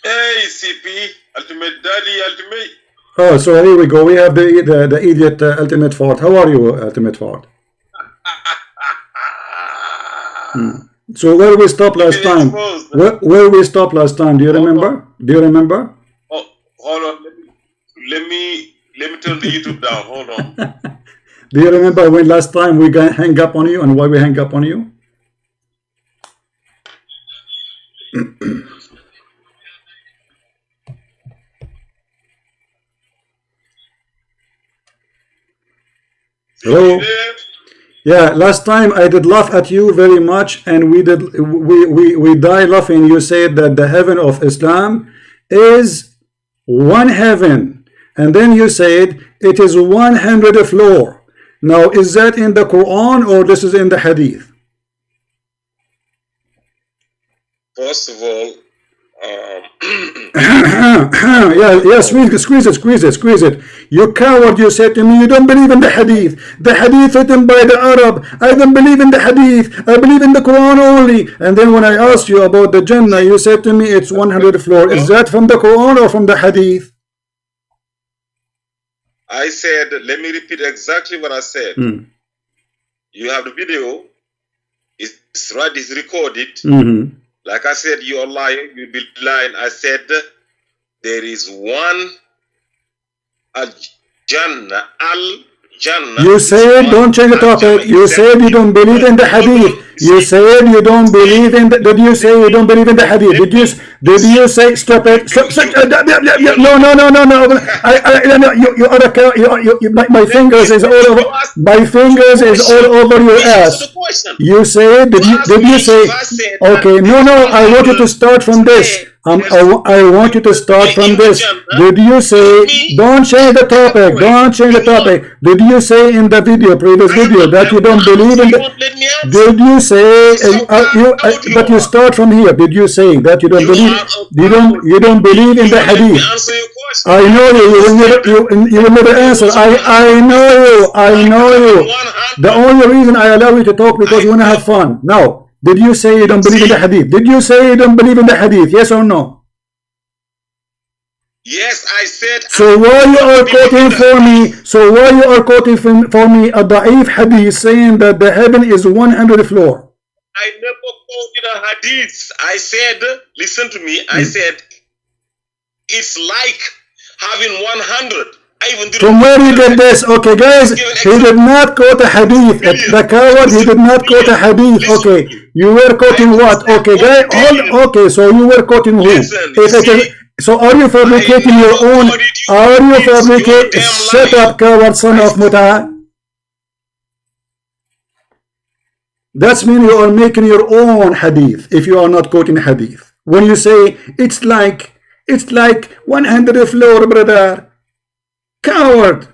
Hey, CP, ultimate daddy, ultimate. Oh, so here we go. We have the idiot ultimate Ford. How are you, ultimate Ford? So where we stopped last time? Where we stopped last time? Do you remember? Do you remember? Oh, hold on. Let me turn the YouTube down. Hold on. Do you remember when last time we hang up on you and why we hang up on you? Hello? Yeah, last time I did laugh at you very much, and we die laughing. You said that the heaven of Islam is one heaven, and then you said it is 100 floor. Now, is that in the Quran or this is in the Hadith? First of all, yeah, squeeze it. You coward, you said to me, you don't believe in the Hadith. The Hadith written by the Arab. I don't believe in the Hadith. I believe in the Quran only. And then when I asked you about the Jannah, you said to me it's 100 floor. Is that from the Quran or from the Hadith? I said, let me repeat exactly what I said. You have the video. It's right, it's recorded. Like I said, you're lying, you'll be lying. I said, there is one Al-Jannah. Al-Jannah. You said, don't change the topic. You said you don't believe in the Hadith. You said you don't believe in the, did you say you don't believe in the Hadith? Did you say, stop it? No. You are a, my fingers is all over, my fingers is all over your ass. You said, did you say, okay, no, I want you to start from this. I want you to start from this. Did you say, don't change the topic, don't change the topic. Did you say in the video, previous video, that you don't believe in the, did you say, but you start from here, did you say that you don't believe, you don't believe in the Hadith? I know you will never answer. I know you. The only reason I allow you to talk because you want to have fun. Now, did you say you don't believe in the Hadith? Did you say you don't believe in the Hadith? Yes or no? Yes, I said. So why you are quoting for me? So why you are quoting for me a da'if Hadith saying that the heaven is 100 floor? I never quoted a Hadith. I said, listen to me. I said, it's like having 100. From where you get this? Okay, guys, he did not quote a Hadith. The coward, he did not quote a Hadith. Okay, you were quoting what? Okay, guys, okay, so you were quoting who? So are you fabricating your own? Are you fabricating? Shut up, coward, son of Muta. That's mean you are making your own Hadith if you are not quoting Hadith. When you say it's like 100 floor, brother. Coward!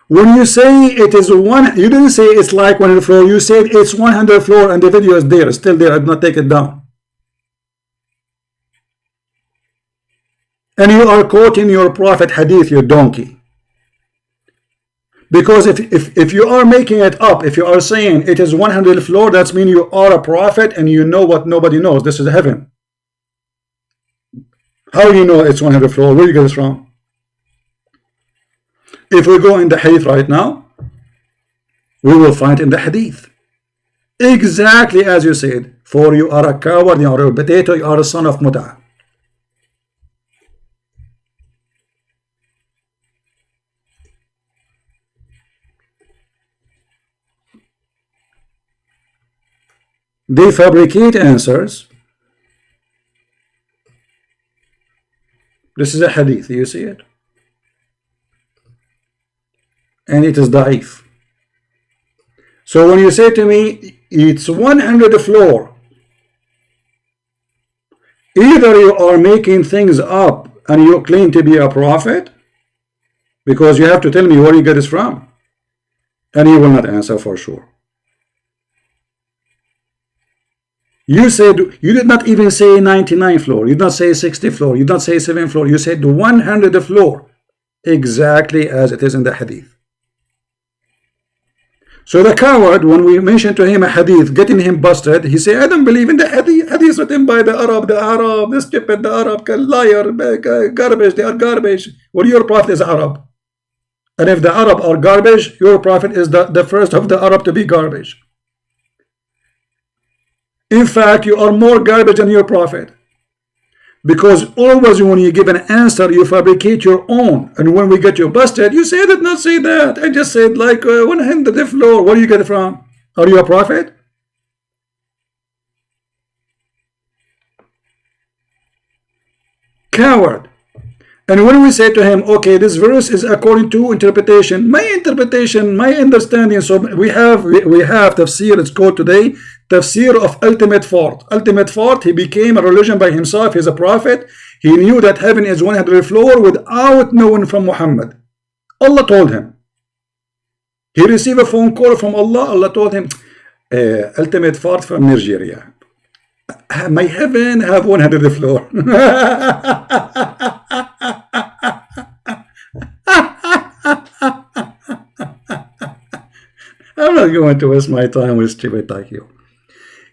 When you say it is one, you didn't say it's like 100 floor, you said it's 100 floor and the video is there, still there, I did not take it down. And you are quoting your prophet Hadith, you donkey. Because if you are making it up, if you are saying it is 100 floor, that means you are a prophet and you know what nobody knows. This is heaven. How do you know it's 100 floor? Where do you get this from? If we go in the Hadith right now, we will find in the Hadith. Exactly as you said. For you are a coward, you are a potato, you are a son of Muta. They fabricate answers. This is a Hadith, you see it? And it is da'if. So when you say to me, it's 100 floor, either you are making things up and you claim to be a prophet, because you have to tell me where you get this from, and he will not answer for sure. You said, you did not even say 99 floor, you did not say 60 floor, you did not say 7 floor, you said 100 floor, exactly as it is in the Hadith. So the coward, when we mentioned to him a hadith, getting him busted, he said, I don't believe in the hadith. Hadith written by the Arab, the stupid, the Arab, liar, garbage, they are garbage. Well, your prophet is Arab. And if the Arab are garbage, your prophet is the first of the Arab to be garbage. In fact, you are more garbage than your prophet. Because always when you give an answer, you fabricate your own. And when we get you busted, you say, I did not say that. I just said like one hand to the floor. Where do you get it from? Are you a prophet? Coward. And when we say to him, okay, this verse is according to interpretation, my understanding. So we have tafsir, it's called today tafsir of ultimate fault. Ultimate fault, he became a religion by himself. He's a prophet. He knew that heaven is 100 floor without knowing from Muhammad. Allah told him. He received a phone call from Allah. Allah told him, ultimate fault from Nigeria. My heaven have 100 floor. I'm not going to waste my time with stupid like you.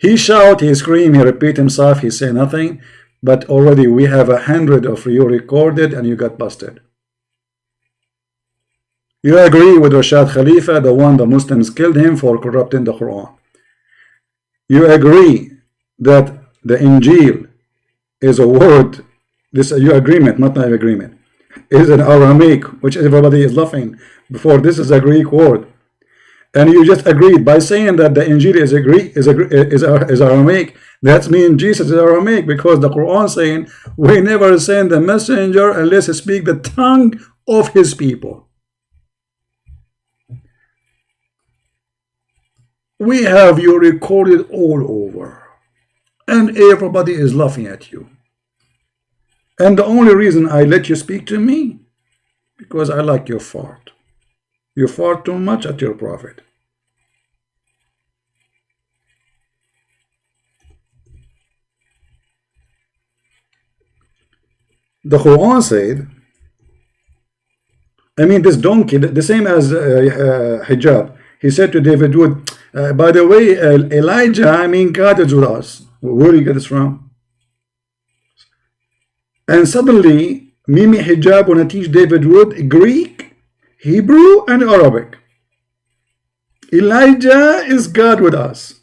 He shout, he scream, he repeat himself, he say nothing, but already we have 100 of you recorded and you got busted. You agree with Rashad Khalifa, the one the Muslims killed him for corrupting the Quran. You agree that the Injil is a word, this your agreement, not my agreement, is an Aramaic, which everybody is laughing before. This is a Greek word. And you just agreed by saying that the Injil is Aramaic. That means Jesus is Aramaic, because the Quran saying we never send a messenger unless he speak the tongue of his people. We have you recorded all over, and everybody is laughing at you. And the only reason I let you speak to me, because I like your fart. You fart too much at your prophet. The Quran said, I mean this donkey, the same as hijab. He said to David Wood, by the way, Elijah, I mean God is with us. Where do you get this from? And suddenly, Mimi Hijab want to teach David Wood Greek, Hebrew, and Arabic. Elijah is God with us.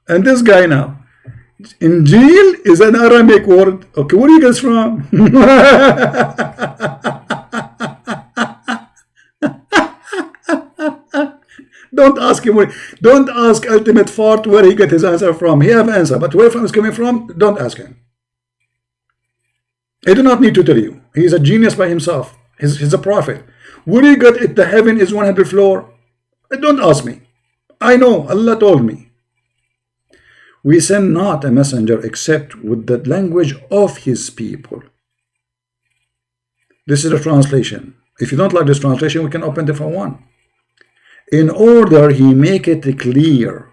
And this guy now, Injil is an Aramaic word. Okay, where do you get this from? Don't ask him. Don't ask Ultimate Fart where he get his answer from. He have answer, but where from is coming from, don't ask him. He do not need to tell you. He is a genius by himself. He's a prophet. Where you get it? The heaven is 100 floor. Don't ask me. I know. Allah told me. We send not a messenger except with the language of his people. This is a translation. If you don't like this translation, we can open a different one. In order he make it clear.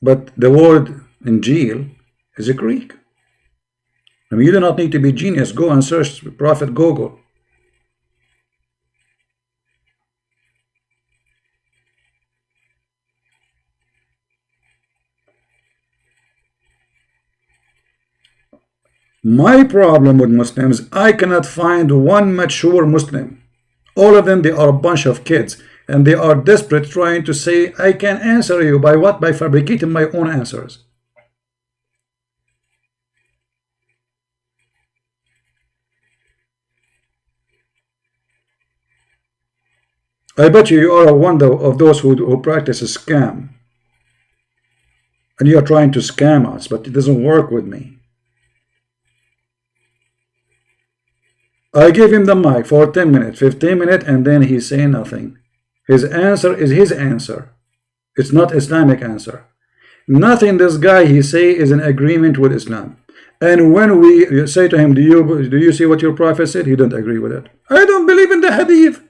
But the word Injil is a Greek. I mean, you do not need to be genius. Go and search Prophet Google. My problem with Muslims, I cannot find one mature Muslim. All of them, they are a bunch of kids. And they are desperate trying to say, I can answer you. By what? By fabricating my own answers. I bet you are one of those who practice a scam. And you are trying to scam us, but it doesn't work with me. I give him the mic for 10 minutes, 15 minutes, and then he's saying nothing. His answer is his answer. It's not Islamic answer. Nothing this guy he say is in agreement with Islam. And when we say to him, do you see what your prophet said? He don't agree with it. I don't believe in the hadith.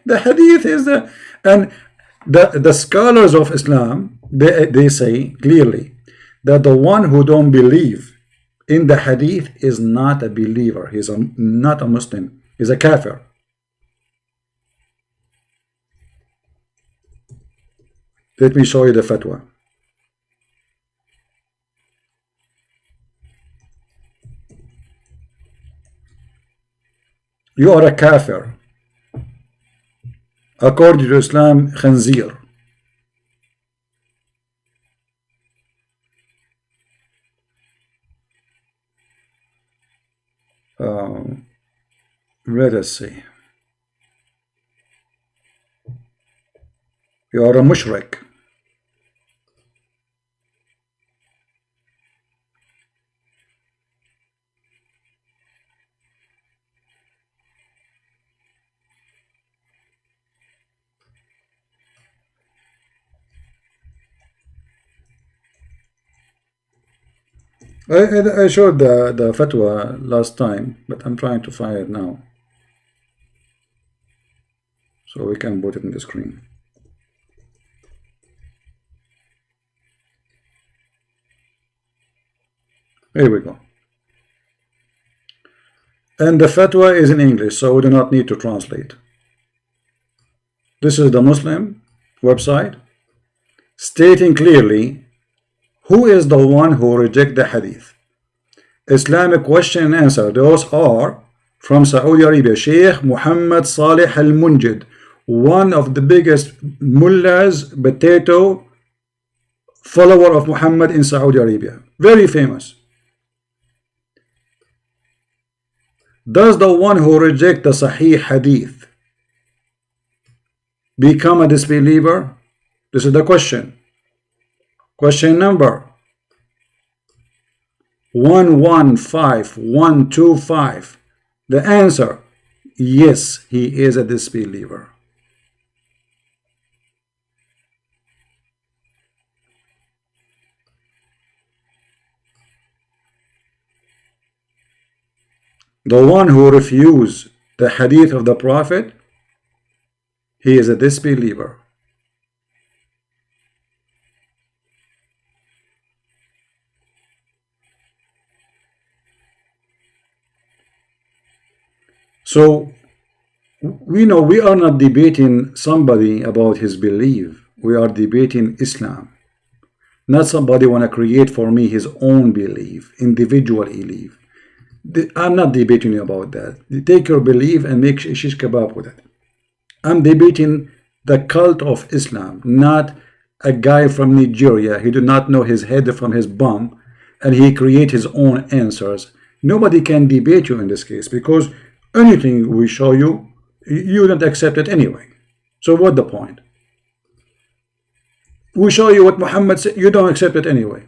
The hadith is the scholars of Islam, they say clearly that the one who don't believe in the hadith is not a believer. He's not a Muslim. He's a kafir. Let me show you the fatwa. You are a kafir. According to Islam, khanzir. Let us see. You are a mushrik. I showed the fatwa last time, but I'm trying to find it now, so we can put it in the screen. Here we go. And the fatwa is in English, so we do not need to translate. This is the Muslim website stating clearly who is the one who rejects the hadith. Islamic question and answer. Those are from Saudi Arabia, Sheikh Muhammad Salih al-Munjid, one of the biggest mullahs, potato follower of Muhammad in Saudi Arabia. Very famous. Does the one who rejects the Sahih Hadith become a disbeliever? This is the question. Question number 115125. The answer, yes, he is a disbeliever. The one who refuses the hadith of the Prophet, he is a disbeliever. So we know we are not debating somebody about his belief. We are debating Islam. Not somebody want to create for me his own belief, individual belief. I'm not debating you about that. You take your belief and make shish kebab with it. I'm debating the cult of Islam, not a guy from Nigeria. He do not know his head from his bum, and he create his own answers. Nobody can debate you in this case, because anything we show you, you don't accept it anyway. So what the point? We show you what Muhammad said, you don't accept it anyway.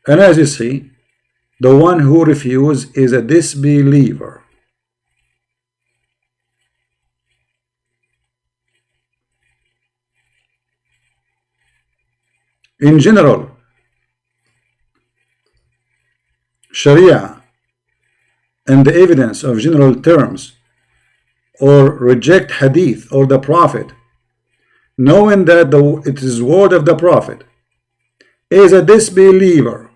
And as you see, the one who refuses is a disbeliever. In general, Sharia and the evidence of general terms, or reject hadith or the Prophet, knowing that it is word of the Prophet, is a disbeliever.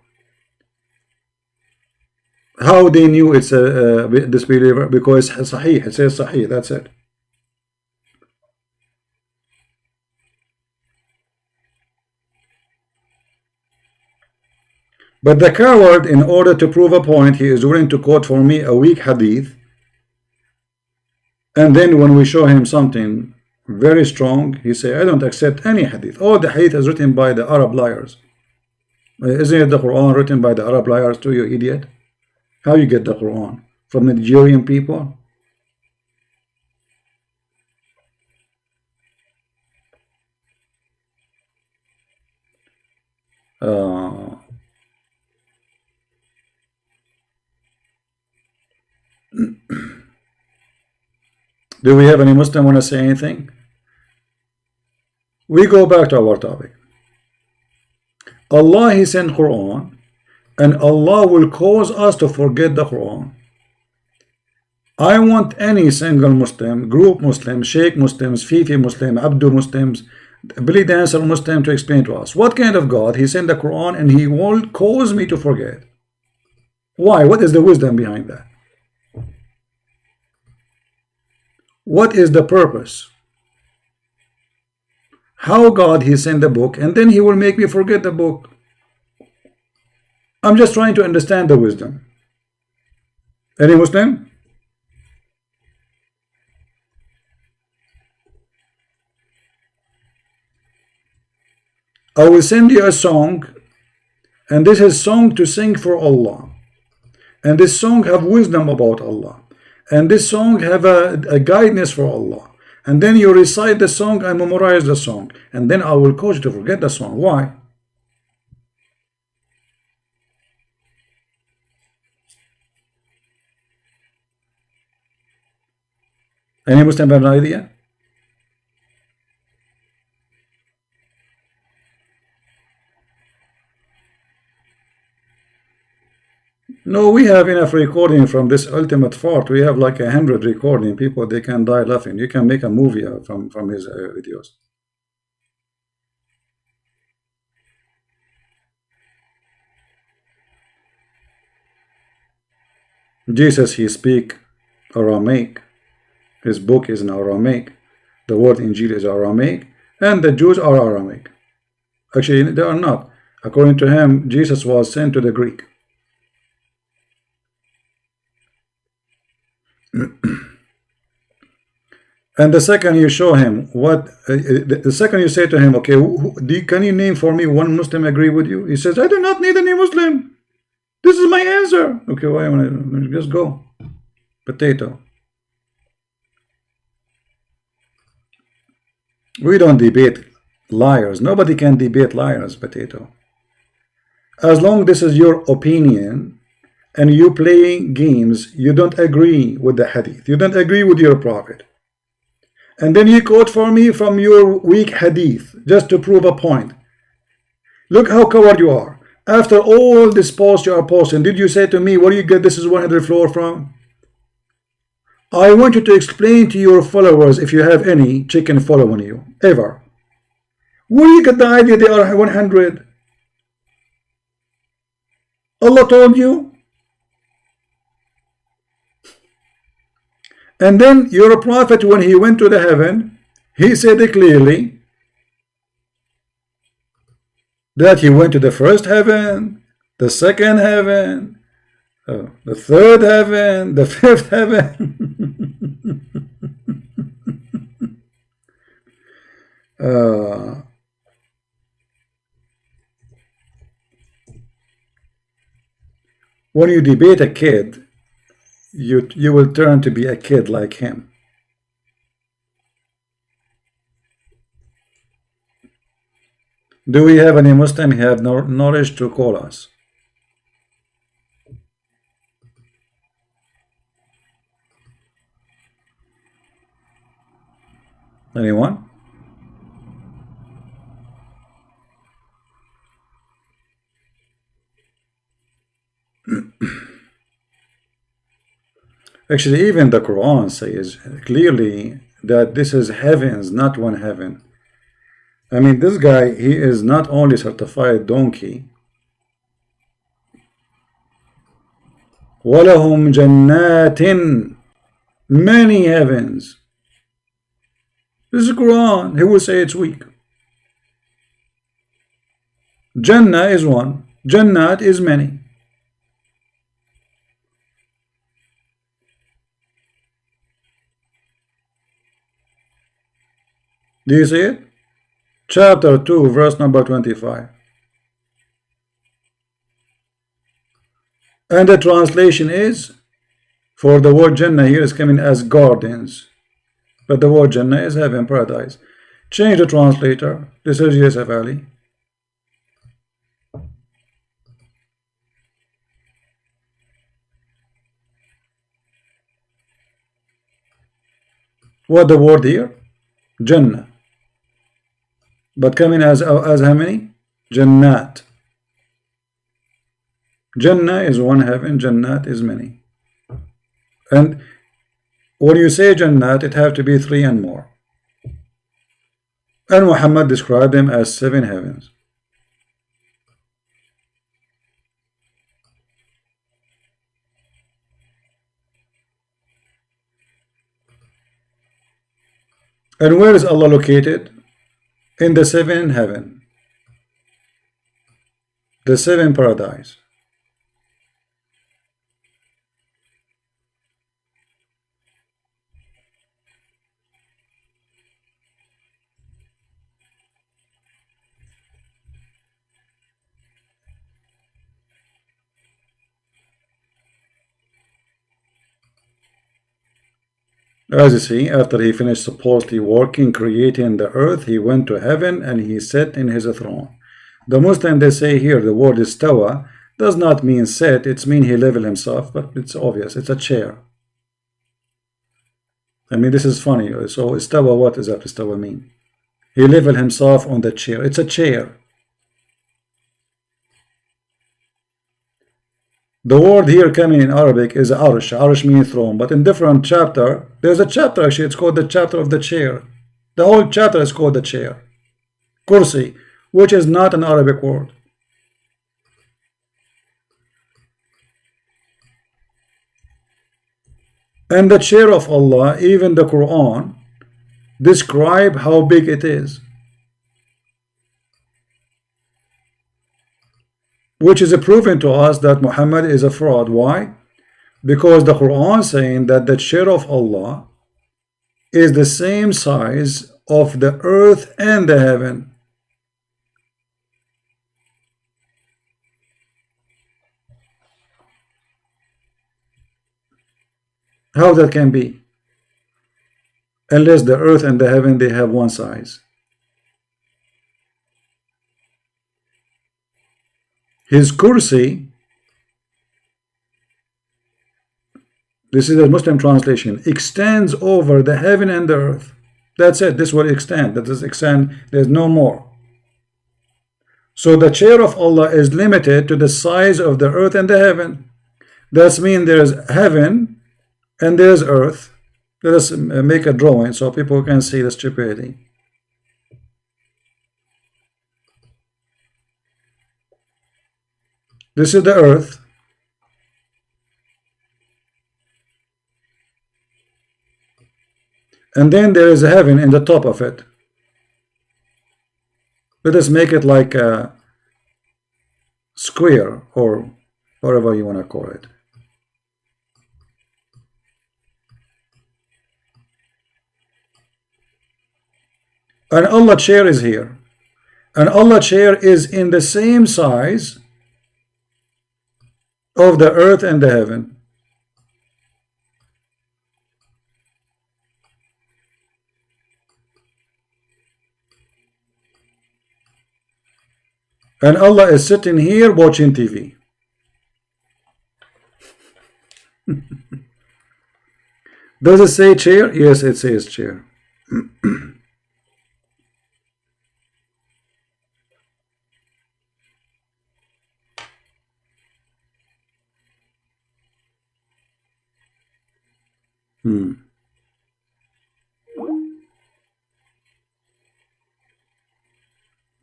How they knew it's a disbeliever? Because it's sahih, it says sahih, that's it. But the coward, in order to prove a point, he is willing to quote for me a weak hadith, and then when we show him something very strong, he say, I don't accept any hadith. All the hadith is written by the Arab liars. Isn't it the Quran written by the Arab liars too, you idiot? How you get the Quran? From the Nigerian people? Do we have any Muslim want to say anything? We go back to our topic. Allah, He sent Quran, and Allah will cause us to forget the Quran. I want any single Muslim, group Muslim, Sheikh Muslims, Fifi Muslim, Abdul Muslims, Billy Dancer Muslim to explain to us what kind of God he sent the Quran and he won't cause me to forget. Why? What is the wisdom behind that? What is the purpose? How God he sent the book and then he will make me forget the book? I'm just trying to understand the wisdom. Any Muslim? I will send you a song, and this is song to sing for Allah, and this song have wisdom about Allah, and this song have a guidance for Allah, and then you recite the song and memorize the song, and then I will cause you to forget the song. Why? Any Muslim have an idea? No, we have enough recording from this ultimate fart. We have like 100 recording. People, they can die laughing. You can make a movie from his videos. Jesus, he speak Aramaic. His book is in Aramaic. The word Injil is Aramaic. And the Jews are Aramaic. Actually, they are not. According to him, Jesus was sent to the Greek. And the second you show him what, the second you say to him, okay, can you name for me one Muslim agree with you? He says, I do not need any Muslim. This is my answer. Okay, why am I? Just go. Potato. We don't debate liars. Nobody can debate liars, potato. As long as this is your opinion, and you play games, you don't agree with the hadith, you don't agree with your prophet, and then you quote for me from your weak hadith just to prove a point. Look how coward you are. After all this post you are posting, did you say to me, where do you get this is 100 floor from? I want you to explain to your followers, if you have any chicken following you ever, where do you get the idea they are 100? Allah told you? And then your prophet, when he went to the heaven, he said clearly that he went to the first heaven, the second heaven, the third heaven, the fifth heaven. When you debate a kid, you will turn to be a kid like him. Do we have any Muslim who have knowledge to call us? Anyone? Actually, even the Quran says clearly that this is heavens, not one heaven. I mean, this guy, he is not only certified donkey. وَلَهُمْ جَنَّاتٍ, many heavens. This is Quran. He will say it's weak. Jannah is one. Jannat is many. Do you see it? Chapter 2, verse number 25. And the translation is, for the word Jannah here is coming as gardens, but the word Jannah is heaven, paradise. Change the translator. This is Yusuf Ali. What the word here? Jannah. But coming as how many? Jannat. Jannah is one heaven, Jannat is many. And when you say Jannat, it have to be 3 and more. And Muhammad described them as 7 heavens. And where is Allah located? In the 7th heaven, the 7th paradise. As you see, after he finished supposedly working, creating the earth, he went to heaven and he sat in his throne. The Muslim, they say here the word istawa does not mean sit, it's mean he leveled himself, but it's obvious, it's a chair. I mean, this is funny. So istawa, what does that istawa mean? He leveled himself on the chair. It's a chair. The word here coming in Arabic is arsh. Arsh means throne, but in different chapter, there's a chapter actually, it's called the chapter of the chair. The whole chapter is called the chair. Kursi, which is not an Arabic word. And the chair of Allah, even the Quran, describe how big it is. Which is proven to us that Muhammad is a fraud. Why? Because the Quran saying that the chair of Allah is the same size of the earth and the heaven. How that can be? Unless the earth and the heaven, they have one size. His kursi, this is a Muslim translation, extends over the heaven and the earth. That's it. This will extend. That is extend. There's no more. So the chair of Allah is limited to the size of the earth and the heaven. That means there's heaven and there's earth. Let us make a drawing so people can see the stupidity. This is the earth. And then there is a heaven in the top of it. Let us make it like a square or whatever you want to call it. And Allah chair is here. And Allah chair is in the same size of the earth and the heaven. And Allah is sitting here watching TV. Does it say chair? Yes, it says chair.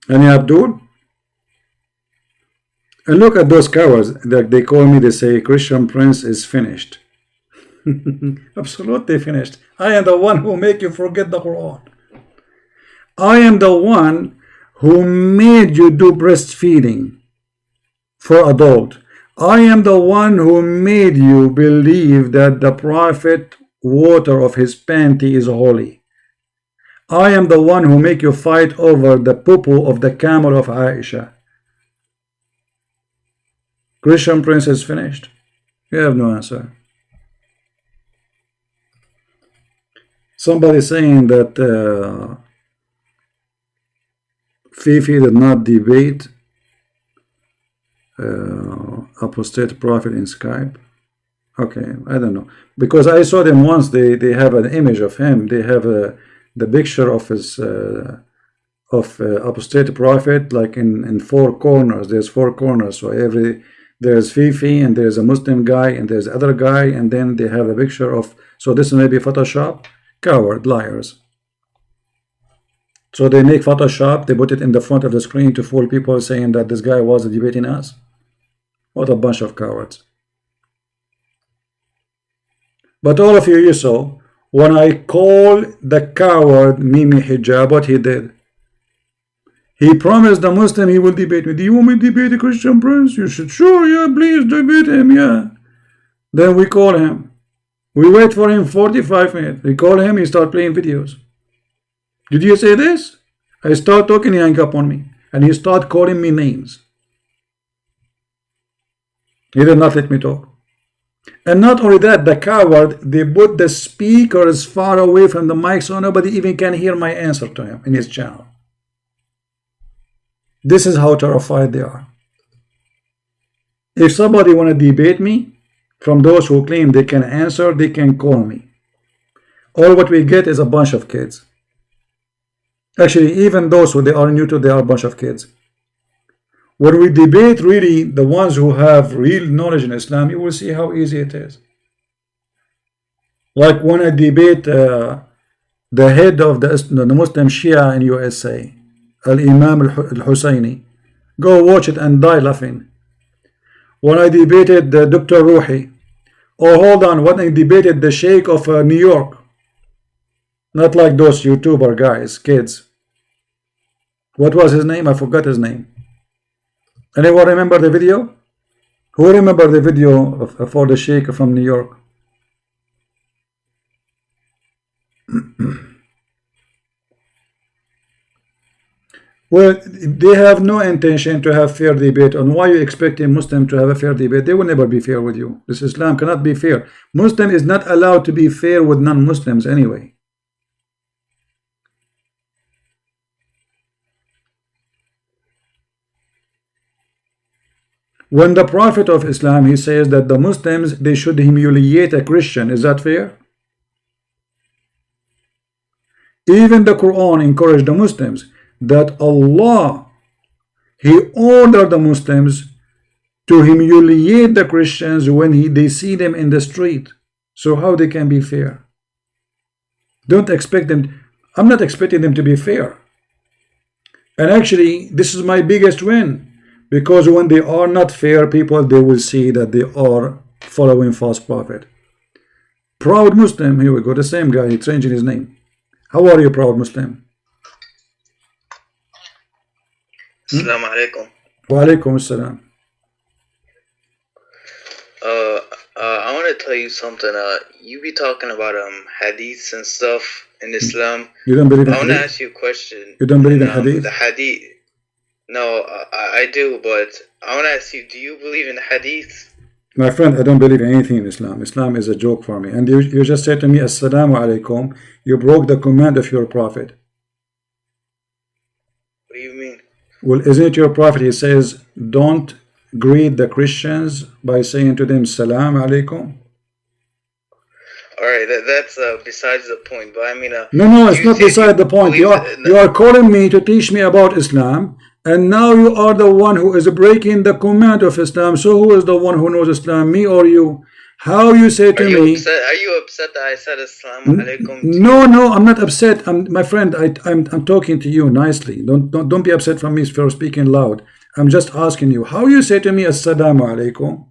Any Abdul? And look at those cowards that they call me, they say Christian Prince is finished. Absolutely finished. I am the one who make you forget the Quran. I am the one who made you do breastfeeding for adult. I am the one who made you believe that the prophet water of his panty is holy. I am the one who make you fight over the poo-poo of the camel of Aisha. Christian Prince is finished. You have no answer. Somebody saying that Fifi did not debate apostate prophet in Skype. Okay, I don't know, because I saw them once. They have an image of him. They have the picture of his apostate prophet, like in 4 corners. There's 4 corners, so there's Fifi and there's a Muslim guy and there's other guy, and then they have a picture of. So this may be Photoshop. Coward, liars. So they make Photoshop, they put it in the front of the screen to fool people saying that this guy was debating us. What a bunch of cowards. But all of you, you saw, when I call the coward Mimi Hijab, what he did? He promised the Muslim he will debate me. Do you want me to debate a Christian prince? You should, sure, yeah, please debate him, yeah. Then we call him. We wait for him 45 minutes. We call him, he start playing videos. Did you say this? I start talking, he hang up on me. And he start calling me names. He did not let me talk. And not only that, the coward, they put the speakers far away from the mic so nobody even can hear my answer to him in his channel. This is how terrified they are. If somebody want to debate me, from those who claim they can answer, they can call me. All what we get is a bunch of kids. Actually, even those who they are new to, they are a bunch of kids. When we debate really the ones who have real knowledge in Islam, you will see how easy it is. Like when I debate the head of the Muslim Shia in USA, Al-Imam Al-Husayni, go watch it and die laughing. When I debated Dr. Ruhi, oh hold on, when I debated the Sheikh of New York, not like those YouTuber guys, kids. What was his name? I forgot his name. Anyone remember the video? Who remember the video for the Sheikh from New York? Well, they have no intention to have fair debate. On why you expect a Muslim to have a fair debate? They will never be fair with you. This Islam cannot be fair. Muslim is not allowed to be fair with non-Muslims anyway. When the Prophet of Islam, he says that the Muslims, they should humiliate a Christian. Is that fair? Even the Quran encouraged the Muslims that Allah, he ordered the Muslims to humiliate the Christians when they see them in the street. So how they can be fair? Don't expect them. I'm not expecting them to be fair. And actually, this is my biggest win. Because when they are not fair people, they will see that they are following false prophet. Proud Muslim, here we go, the same guy, he's changing his name. How are you, Proud Muslim? Assalamu alaikum. Wa alaikum assalam. I want to tell you something. You be talking about hadiths and stuff in Islam. You don't believe in hadith? I want to hadith? ask you a question. You don't believe in hadith? The hadith. No, I do, but I want to ask you, do you believe in hadith? My friend, I don't believe in anything in Islam. Islam is a joke for me. And you just said to me, Assalamu alaikum. You broke the command of your prophet. What do you mean? Well, isn't it your prophet? He says, don't greet the Christians by saying to them, Salam alaikum. Alright, that's besides the point. But I mean, no, it's not beside the point. You are calling me to teach me about Islam. And now you are the one who is breaking the command of Islam. So who is the one who knows Islam, me or you? How you say to me? Are you upset that I said Assalamu alaikum? No, I'm not upset. My friend, I'm talking to you nicely. Don't be upset from me for speaking loud. I'm just asking you. How you say to me Assalamu alaikum?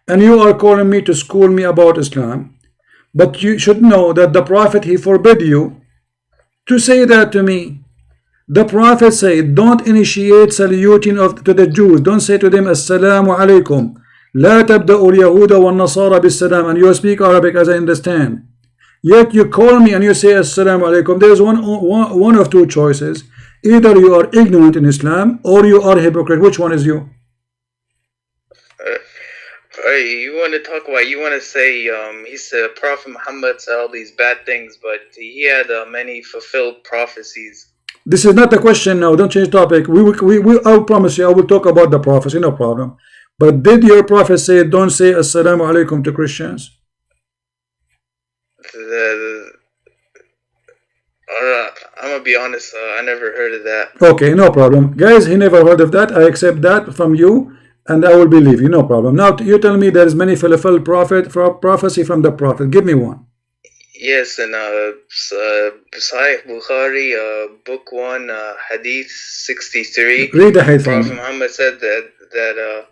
And you are calling me to school me about Islam. But you should know that the Prophet, he forbid you to say that to me. The Prophet said, don't initiate saluting to the Jews. Don't say to them, Assalamu alaikum. La tabda'u al-Yahuda wal-Nasara bis-salam. And you speak Arabic as I understand. Yet you call me and you say, Assalamu alaikum. There is one of two choices. Either you are ignorant in Islam or you are a hypocrite. Which one is you? You want to talk about, you want to say, he said Prophet Muhammad said all these bad things, but he had many fulfilled prophecies. This is not the question now. Don't change topic. I promise you, I will talk about the prophecy, no problem. But did your prophet say, don't say Assalamu alaikum to Christians? I'm going to be honest, I never heard of that. Okay, no problem. Guys, he never heard of that. I accept that from you, and I will believe you, no problem. Now, you tell me there is many fulfilled prophecy from the prophet. Give me one. Yes, in Sahih Bukhari, book 1, Hadith 63. Read the hadith. Prophet Muhammad said that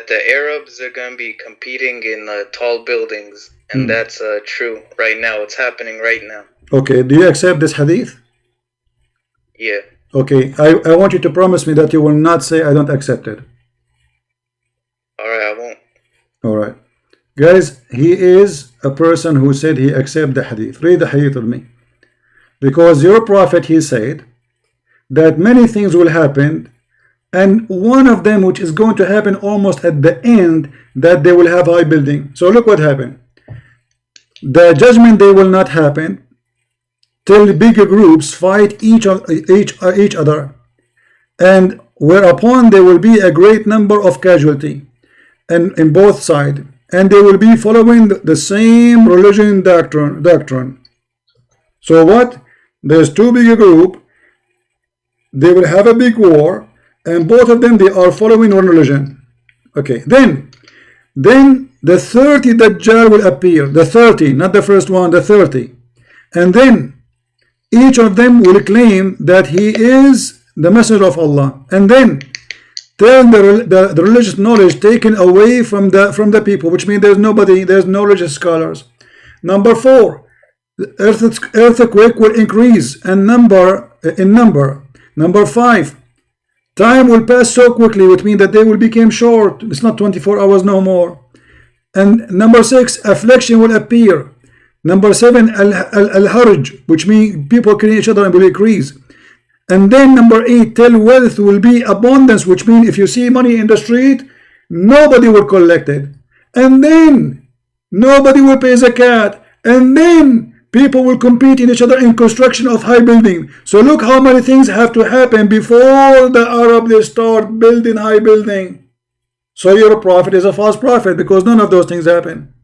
the Arabs are going to be competing in tall buildings, and that's true right now. It's happening right now. Okay, do you accept this hadith? Yeah. Okay, I want you to promise me that you will not say I don't accept it. Alright, I won't. Alright. Guys, he is a person who said he accept the hadith. Read the hadith with me. Because your prophet, he said that many things will happen, and one of them which is going to happen almost at the end, that they will have high building. So look what happened. The judgment day will not happen till bigger groups fight each other, and whereupon there will be a great number of casualty and in both sides, and they will be following the same religion doctrine. So what? There's two bigger group, they will have a big war, and both of them they are following one religion. Okay, then the 30 Dajjal will appear, the 30, not the first one, the 30, and then each of them will claim that he is the messenger of Allah, and then tell the religious knowledge taken away from the people, which means there's no religious scholars. Number 4, the earthquake will increase in number. Number 5, time will pass so quickly, which means that they will become short. It's not 24 hours no more. And number 6, affliction will appear. Number 7, al-harj, which means people killing each other and will increase. And then number 8, till wealth will be abundance, which means if you see money in the street, nobody will collect it. And then nobody will pay zakat. And then people will compete in each other in construction of high building. So look how many things have to happen before the Arab they start building high building. So your prophet is a false prophet because none of those things happen.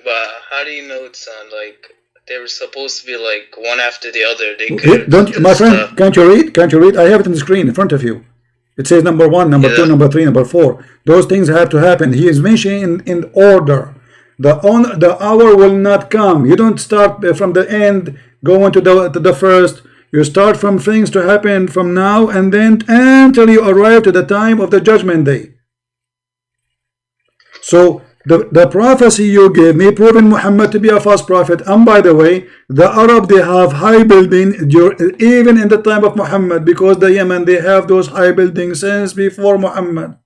But how do you know it's like they were supposed to be like one after the other? They could don't, my friend, can't you read? Can't you read? I have it on the screen in front of you. It says number 1, number 2, number 3, number 4. Those things have to happen. He is mentioning in order. The hour will not come. You don't start from the end, go into the first. You start from things to happen from now and then until you arrive to the time of the judgment day. So the prophecy you gave me proving Muhammad to be a false prophet. And by the way, the Arab they have high building even in the time of Muhammad, because the Yemen they have those high buildings since before Muhammad.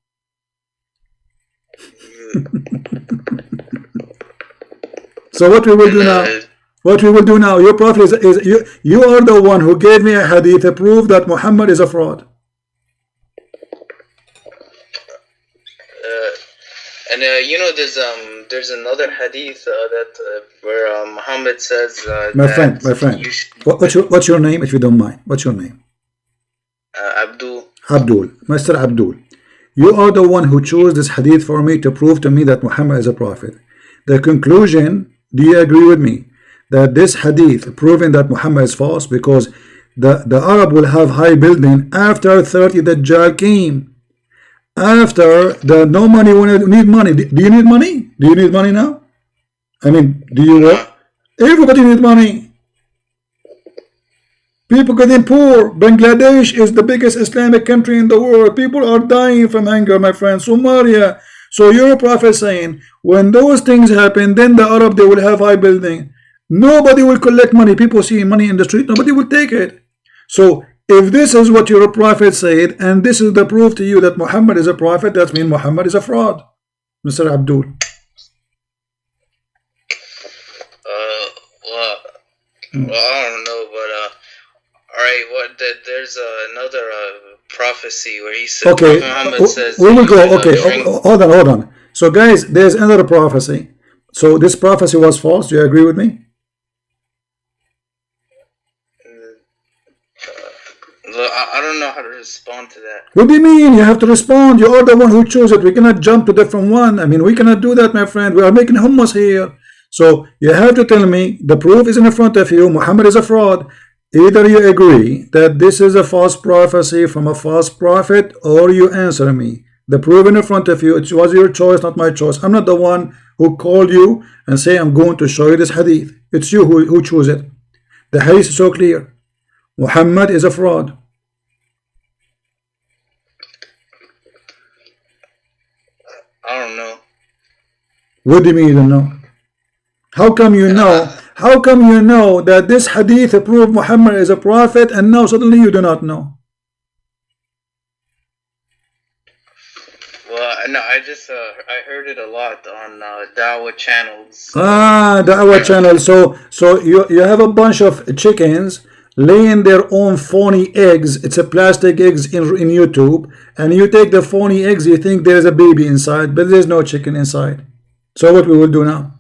So what we will do now? What we will do now? Your prophet is you are the one who gave me a hadith to prove that Muhammad is a fraud. And you know, there's another hadith where Muhammad says, my friend, what's your name, if you don't mind? What's your name? Abdul. Mr. Abdul. You are the one who chose this hadith for me to prove to me that Muhammad is a prophet. The conclusion, do you agree with me that this hadith proving that Muhammad is false, because the Arab will have high building after 30 Dajjal came? After the no money, when you need money. Do you need money? Do you need money now? I mean, do you work? Everybody needs money. People getting poor. Bangladesh is the biggest Islamic country in the world. People are dying from hunger, my friend. Somalia. So your prophet saying, when those things happen, then the Arab they will have high building. Nobody will collect money. People see money in the street, nobody will take it. So if this is what your prophet said, and this is the proof to you that Muhammad is a prophet, that means Muhammad is a fraud, Mr. Abdul. Well, I don't know, but all right. There's another prophecy where he said, okay, Muhammad says, we will go. Okay, hold on. So, guys, there's another prophecy. So this prophecy was false. Do you agree with me? I don't know how to respond to that. What do you mean? You have to respond. You are the one who chose it. We cannot jump to different one. I mean, we cannot do that, my friend. We are making hummus here. So you have to tell me, the proof is in front of you. Muhammad is a fraud. Either you agree that this is a false prophecy from a false prophet, or you answer me The proof in front of you. It was your choice, not my choice. I'm not the one who called you and say I'm going to show you this hadith. It's you who choose it. The hadith is so clear. Muhammad is a fraud. I don't know. What do you mean you don't know? How come you know? How come you know that this hadith proved Muhammad is a prophet and now suddenly you do not know? Well, no, I heard it a lot on Dawah channels. Dawah channel. So you have a bunch of chickens laying their own phony eggs. It's a plastic eggs in YouTube, and you take the phony eggs, you think there is a baby inside, but there's no chicken inside. So what we will do now?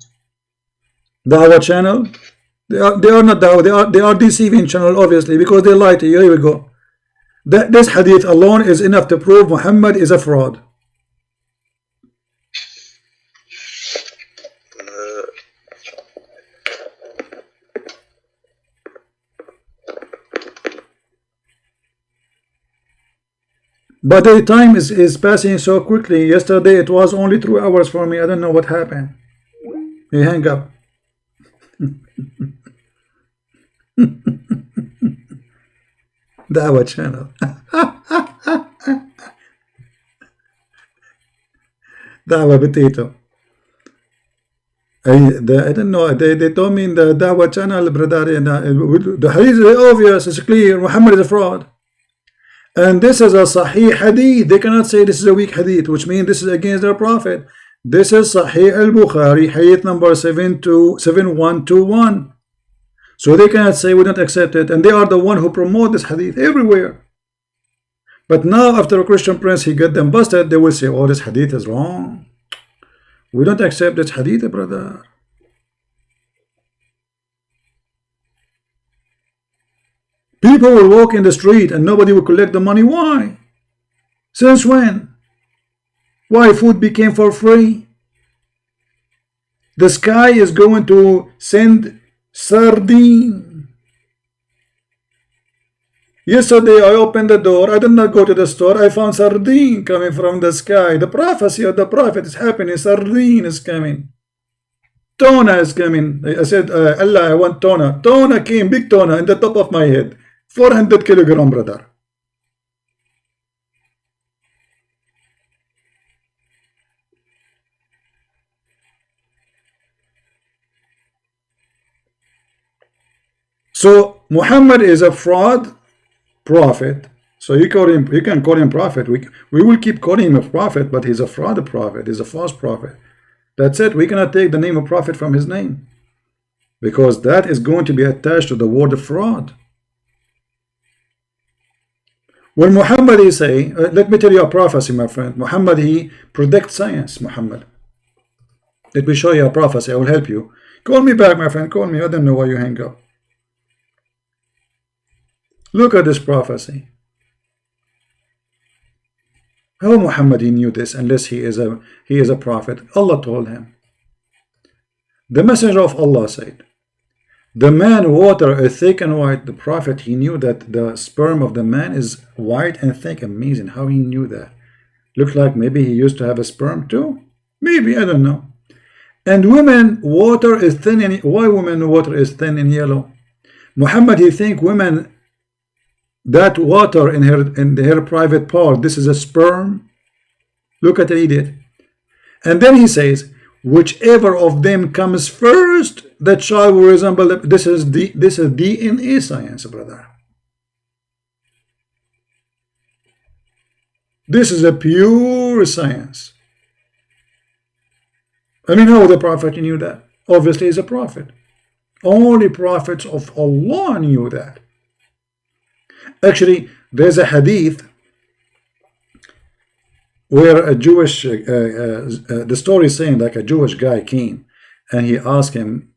Dawah channel, they are not Dawah, they are deceiving channel, obviously, because they lie to you. Here we go. This hadith alone is enough to prove Muhammad is a fraud. But the time is passing so quickly. Yesterday it was only 2 hours for me. I don't know what happened. He hang up. Dawah channel. Dawah potato. I don't know. They told me in the Dawah channel, brother, the hadith is obvious, it's clear. Muhammad is a fraud. And this is a Sahih hadith. They cannot say this is a weak hadith, which means this is against their prophet. This is Sahih al-Bukhari, hadith number 7121. So they cannot say we don't accept it. And they are the one who promote this hadith everywhere. But now after a Christian prince, he got them busted, they will say, oh, this hadith is wrong. We don't accept this hadith, brother. People will walk in the street and nobody will collect the money. Why? Since when? Why food became for free? The sky is going to send sardine. Yesterday I opened the door. I did not go to the store. I found sardine coming from the sky. The prophecy of the prophet is happening. Sardine is coming. Tuna is coming. I said, Allah, I want tuna. Tuna came, big tuna, in the top of my head. 400 kilogram, brother. So Muhammad is a fraud prophet. So you can call him prophet. We will keep calling him a prophet, but he's a fraud prophet. He's a false prophet. That's it. We cannot take the name of prophet from his name, because that is going to be attached to the word of fraud. When Muhammad is saying, let me tell you a prophecy, my friend. Muhammad, he predicts science, Muhammad. Let me show you a prophecy. I will help you. Call me back, my friend. Call me. I don't know why you hang up. Look at this prophecy. How Muhammad he knew this unless he is a prophet? Allah told him. The messenger of Allah said, the man water is thick and white. The prophet, he knew that the sperm of the man is white and thick. Amazing how he knew that. Looked like maybe he used to have a sperm too. Maybe, I don't know. And women water is thin and why women water is thin and yellow? Muhammad, he think women that water in her private part, this is a sperm. Look at the idiot. And then he says, whichever of them comes first, that child will resemble them. This is DNA science, brother. This is a pure science. I mean, how the prophet knew that? Obviously, he's a prophet. Only prophets of Allah knew that. Actually, there's a hadith where a Jewish, the story is saying like a Jewish guy came and he asked him,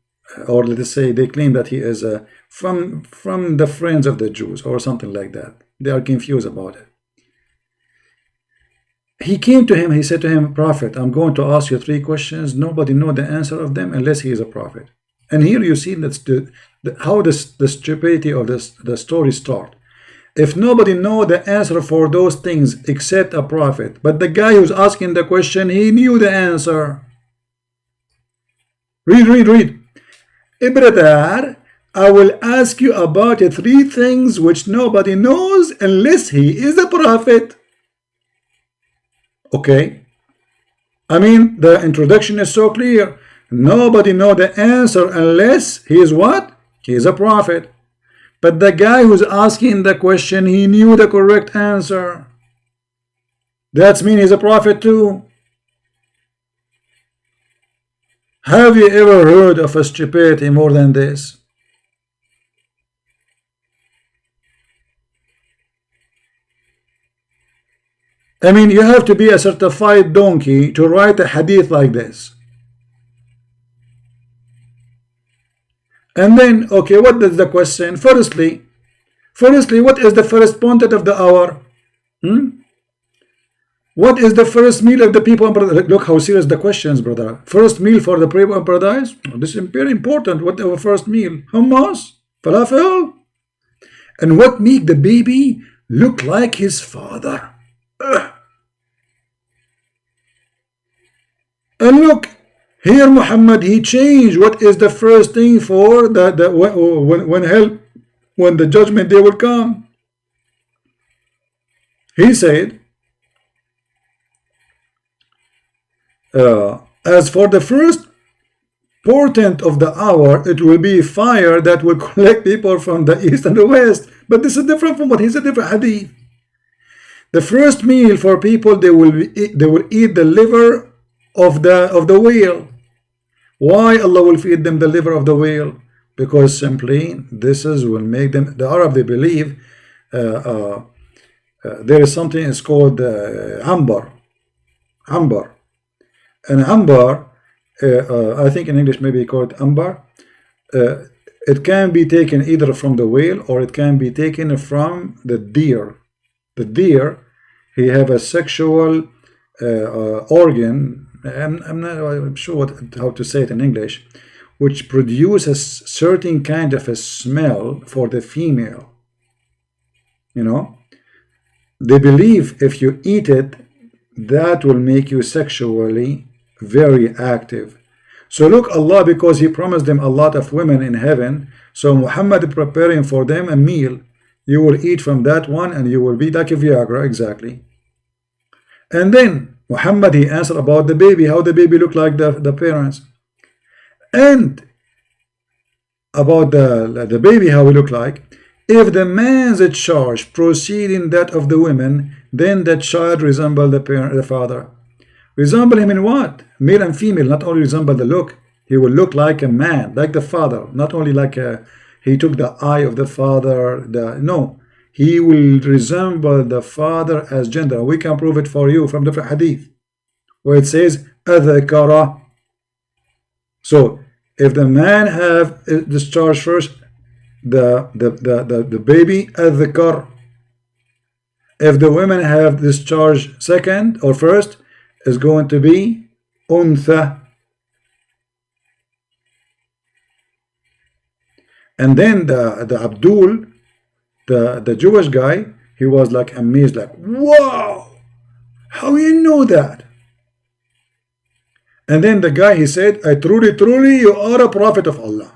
or let's say they claim that he is from the friends of the Jews or something like that. They are confused about it. He came to him, he said to him, Prophet, I'm going to ask you 3 questions. Nobody knows the answer of them unless he is a prophet. And here you see that's how the stupidity of the story starts. if nobody know the answer for those things except a prophet, but the guy who's asking the question, he knew the answer. Read. Brother, I will ask you about 3 things which nobody knows unless he is a prophet. Okay. I mean, the introduction is so clear. Nobody knows the answer unless he is what? He is a prophet. But the guy who's asking the question, he knew the correct answer. That means he's a prophet too. Have you ever heard of a stupidity more than this? I mean, you have to be a certified donkey to write a hadith like this. And then, okay, what is the question? Firstly, what is the first pontiff of the hour? What is the first meal of the people? Look how serious the questions, brother. First meal for the people in paradise? This is very important. What is the first meal? Hummus? Falafel? And what make the baby look like his father? And look, here Muhammad, he changed what is the first thing for when the judgment day will come. He said, as for the first portent of the hour, it will be fire that will collect people from the east and the west. But this is different from what he said, different hadith. The first meal for people, they will eat the liver of the whale. Why Allah will feed them the liver of the whale? Because simply this will make them, the Arab, they believe there is something is called ambar. And ambar, I think in English maybe called ambar. It can be taken either from the whale or it can be taken from the deer. The deer, he have a sexual organ. I'm not sure how to say it in English, which produces certain kind of a smell for the female. You know, they believe if you eat it, that will make you sexually very active. So look, Allah, because he promised them a lot of women in heaven, so Muhammad preparing for them a meal. You will eat from that one and you will be like a Viagra, exactly. And then Muhammad, he answered about the baby, how the baby looked like the parents. And about the baby, how he looked like. If the man's charge proceeding that of the women, then that child resemble the father. Resemble him in what? Male and female, not only resemble the look. He will look like a man, like the father, not only like he took the eye of the father. No. He will resemble the father as gender. We can prove it for you from different hadith, where it says adhakara. So if the man have discharged first, the baby adhakar. If the women have discharged second or first, is going to be untha. And then the Abdul, the Jewish guy, he was like amazed, like, wow, how you know that? And then the guy, he said, I truly you are a prophet of Allah.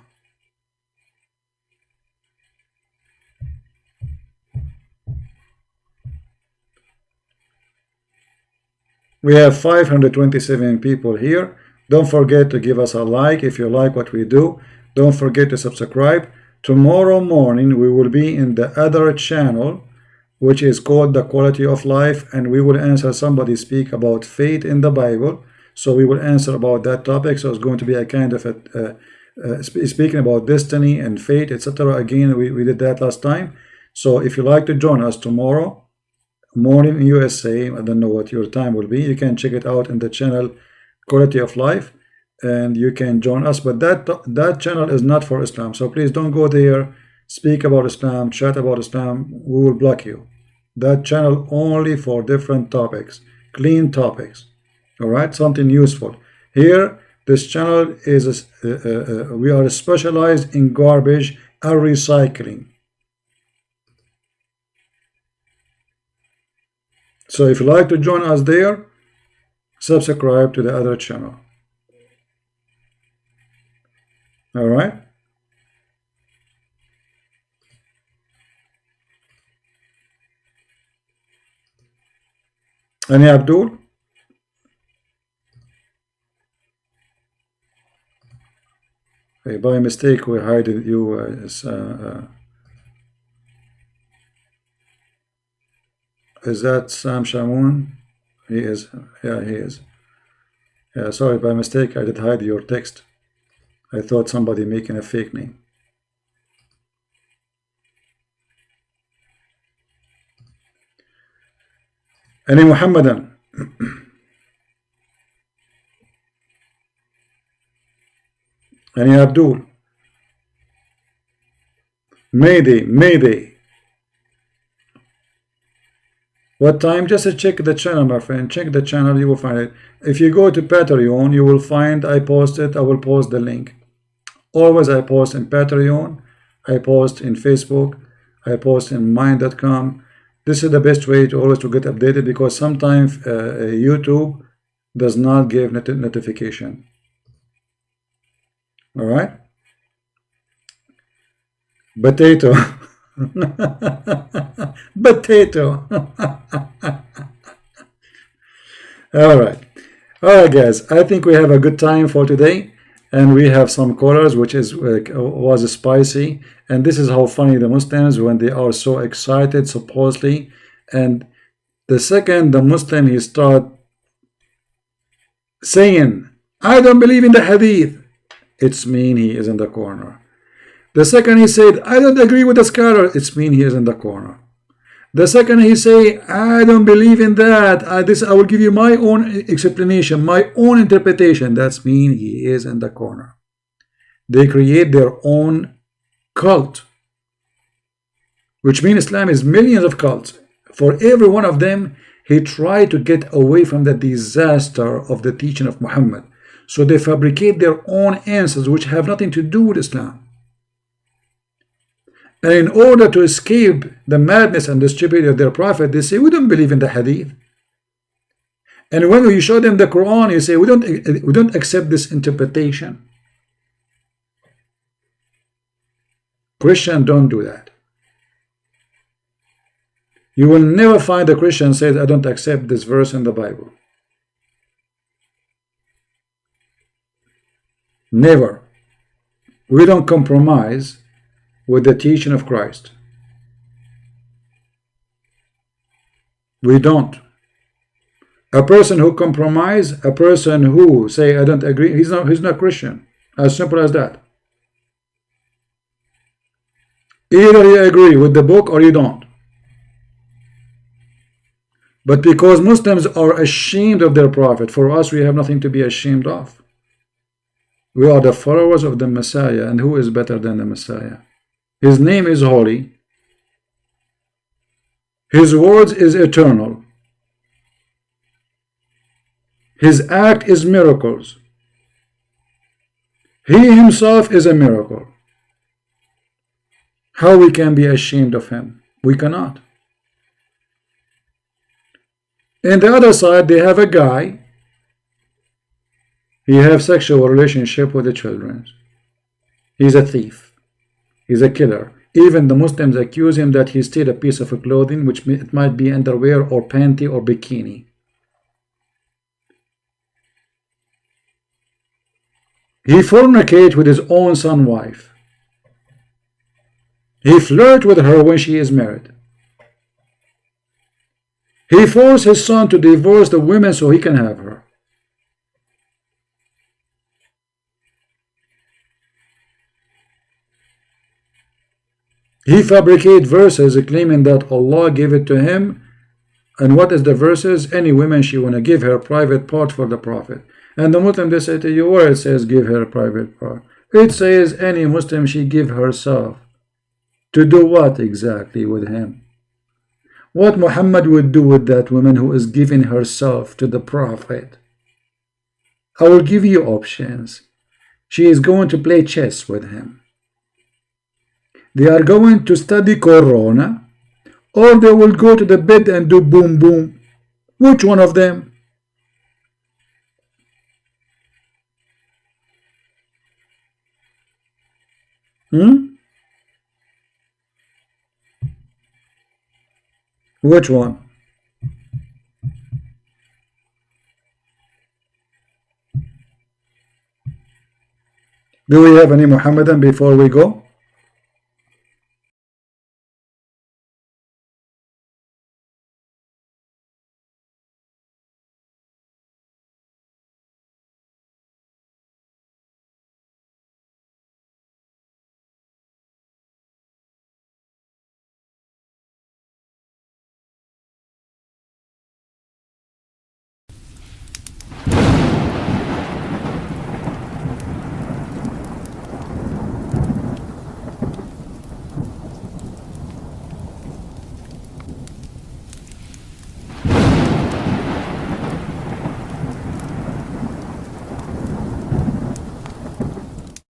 We have 527 people here. Don't forget to give us a like if you like what we do. Don't forget to subscribe. Tomorrow morning we will be in the other channel, which is called The Quality of Life, and we will answer somebody speak about faith in the Bible. So we will answer about that topic. So it's going to be a kind of speaking about destiny and fate, etc. Again, we did that last time. So if you like to join us tomorrow morning in USA, I don't know what your time will be, you can check it out in the channel Quality of Life, and you can join us. But that channel is not for Islam, so please don't go there, speak about Islam, chat about Islam, we will block you. That channel only for different topics, clean topics, all right, something useful. Here this channel is we are specialized in garbage and recycling. So if you like to join us there, subscribe to the other channel. All right. Any Abdul? Hey, by mistake we hide you. Is that Sam Shamoun? He is. Yeah, he is. Yeah, sorry, by mistake I did hide your text. I thought somebody making a fake name. Any Muhammadan? Any Abdul? Mayday, Mayday. What time? Just check the channel, my friend. Check the channel, you will find it. If you go to Patreon, you will find I posted. I will post the link. Always I post in Patreon. I post in Facebook. I post in mind.com. This is the best way to always to get updated, because sometimes YouTube does not give notification. All right. Potato. Potato. All right, guys, I think we have a good time for today, and we have some callers, which is was spicy. And this is how funny the Muslims, when they are so excited supposedly, and the second the Muslim he start saying I don't believe in the hadith, it's mean he is in the corner. The second he said I don't agree with the scholar, it's mean he is in the corner. The second he say I don't believe in that, I will give you my own explanation, my own interpretation, that's mean he is in the corner. They create their own cult, which means Islam is millions of cults. For every one of them, he tried to get away from the disaster of the teaching of Muhammad. So they fabricate their own answers which have nothing to do with Islam. And in order to escape the madness and the stupidity of their prophet, they say, we don't believe in the hadith. And when you show them the Quran, you say, we don't accept this interpretation. Christians don't do that. You will never find a Christian say, I don't accept this verse in the Bible. Never. We don't compromise with the teaching of Christ. We don't. A person who compromise, a person who say I don't agree, he's not Christian. As simple as that. Either you agree with the book or you don't. But because Muslims are ashamed of their prophet, for us we have nothing to be ashamed of. We are the followers of the Messiah, and who is better than the Messiah? His name is holy. His words is eternal. His act is miracles. He himself is a miracle. How we can be ashamed of him? We cannot. In the other side, they have a guy. He have sexual relationship with the children. He's a thief. He's a killer. Even the Muslims accuse him that he stole a piece of clothing, which it might be underwear or panty or bikini. He fornicates with his own son's wife. He flirts with her when she is married. He forced his son to divorce the women so he can have her. He fabricated verses claiming that Allah gave it to him. And what is the verses? Any woman she want to give her private part for the Prophet. And the Muslim, they say to you, where it says give her a private part? It says any Muslim she give herself. To do what exactly with him? What Muhammad would do with that woman who is giving herself to the Prophet? I will give you options. She is going to play chess with him. They are going to study Corona, or they will go to the bed and do boom boom. Which one of them? Which one? Do we have any Muhammadan before we go?